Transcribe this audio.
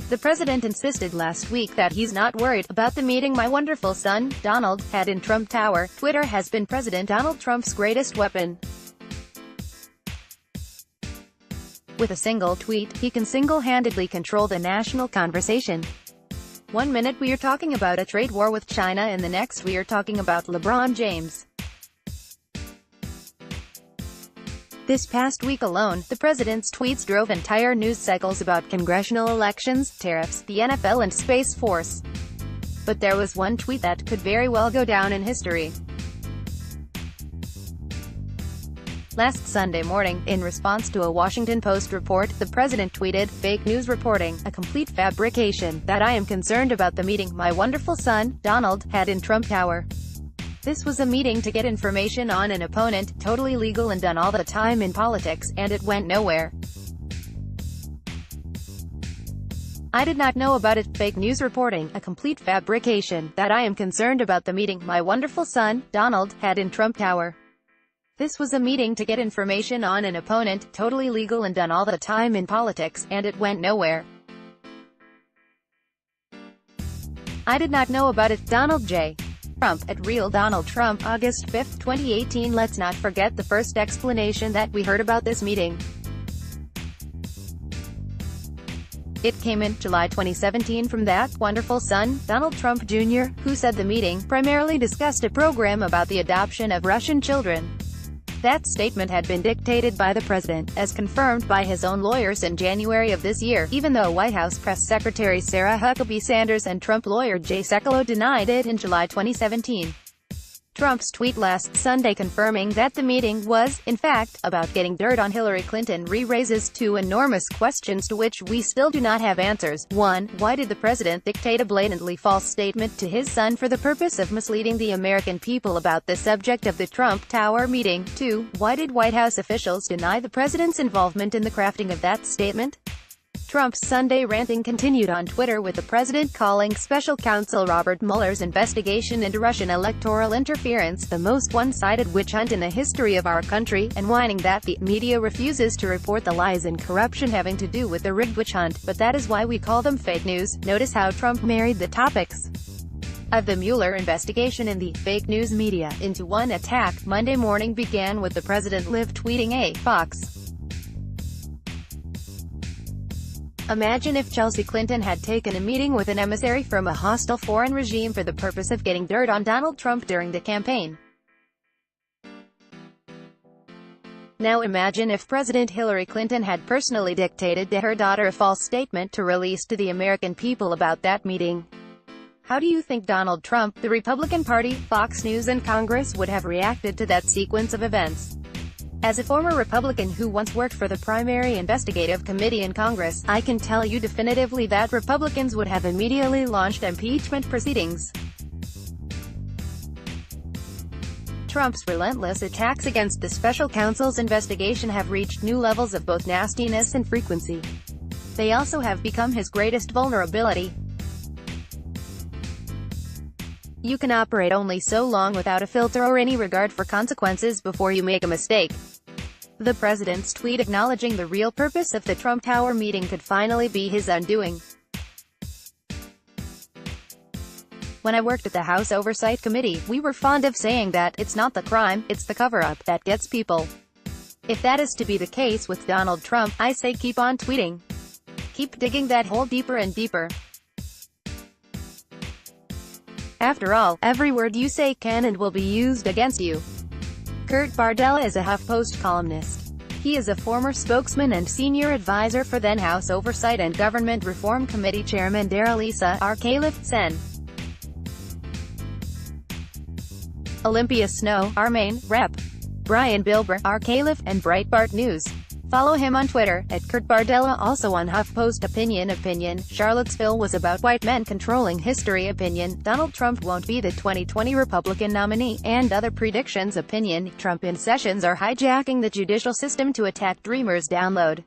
The president insisted last week that he's not worried about the meeting my wonderful son, Donald, had in Trump Tower. Twitter has been President Donald Trump's greatest weapon. With a single tweet, he can single-handedly control the national conversation. 1 minute we are talking about a trade war with China and the next we are talking about LeBron James. This past week alone, the president's tweets drove entire news cycles about congressional elections, tariffs, the NFL and Space Force. But there was one tweet that could very well go down in history. Last Sunday morning, in response to a Washington Post report, the president tweeted, "Fake news reporting, a complete fabrication, that I am concerned about the meeting my wonderful son, Donald, had in Trump Tower. This was a meeting to get information on an opponent, totally legal and done all the time in politics, and it went nowhere. I did not know about it. Fake news reporting, a complete fabrication, that I am concerned about the meeting my wonderful son, Donald, had in Trump Tower. This was a meeting to get information on an opponent, totally legal and done all the time in politics, and it went nowhere. I did not know about it." Donald J. Trump, at Real Donald Trump, August 5, 2018. Let's not forget the first explanation that we heard about this meeting. It came in July 2017 from that wonderful son, Donald Trump Jr., who said the meeting primarily discussed a program about the adoption of Russian children. That statement had been dictated by the president, as confirmed by his own lawyers in January of this year, even though White House Press Secretary Sarah Huckabee Sanders and Trump lawyer Jay Sekulow denied it in July 2017. Trump's tweet last Sunday confirming that the meeting was, in fact, about getting dirt on Hillary Clinton re-raises two enormous questions to which we still do not have answers. 1. Why did the president dictate a blatantly false statement to his son for the purpose of misleading the American people about the subject of the Trump Tower meeting? 2. Why did White House officials deny the president's involvement in the crafting of that statement? Trump's Sunday ranting continued on Twitter, with the president calling special counsel Robert Mueller's investigation into Russian electoral interference the most one-sided witch hunt in the history of our country, and whining that the media refuses to report the lies and corruption having to do with the rigged witch hunt, but that is why we call them fake news. Notice how Trump married the topics of the Mueller investigation and the fake news media into one attack. Monday morning began with the president live tweeting a Fox. Imagine if Chelsea Clinton had taken a meeting with an emissary from a hostile foreign regime for the purpose of getting dirt on Donald Trump during the campaign. Now imagine if President Hillary Clinton had personally dictated to her daughter a false statement to release to the American people about that meeting. How do you think Donald Trump, the Republican Party, Fox News and Congress would have reacted to that sequence of events? As a former Republican who once worked for the primary investigative committee in Congress, I can tell you definitively that Republicans would have immediately launched impeachment proceedings. Trump's relentless attacks against the special counsel's investigation have reached new levels of both nastiness and frequency. They also have become his greatest vulnerability. You can operate only so long without a filter or any regard for consequences before you make a mistake. The president's tweet acknowledging the real purpose of the Trump Tower meeting could finally be his undoing. When I worked at the House Oversight Committee, we were fond of saying that it's not the crime, it's the cover-up that gets people. If that is to be the case with Donald Trump, I say keep on tweeting. Keep digging that hole deeper and deeper. After all, every word you say can and will be used against you. Kurt Bardella is a HuffPost columnist. He is a former spokesman and senior advisor for then House Oversight and Government Reform Committee Chairman Darrell Issa, Arcalif, Sen. Olympia Snowe, our main Rep. Brian Bilber, Arcalif, and Breitbart News. Follow him on Twitter, at Kurt Bardella. Also on HuffPost Opinion. Charlottesville was about white men controlling history. Opinion. Donald Trump won't be the 2020 Republican nominee. And other predictions. Opinion. Trump and Sessions are hijacking the judicial system to attack Dreamers. Download.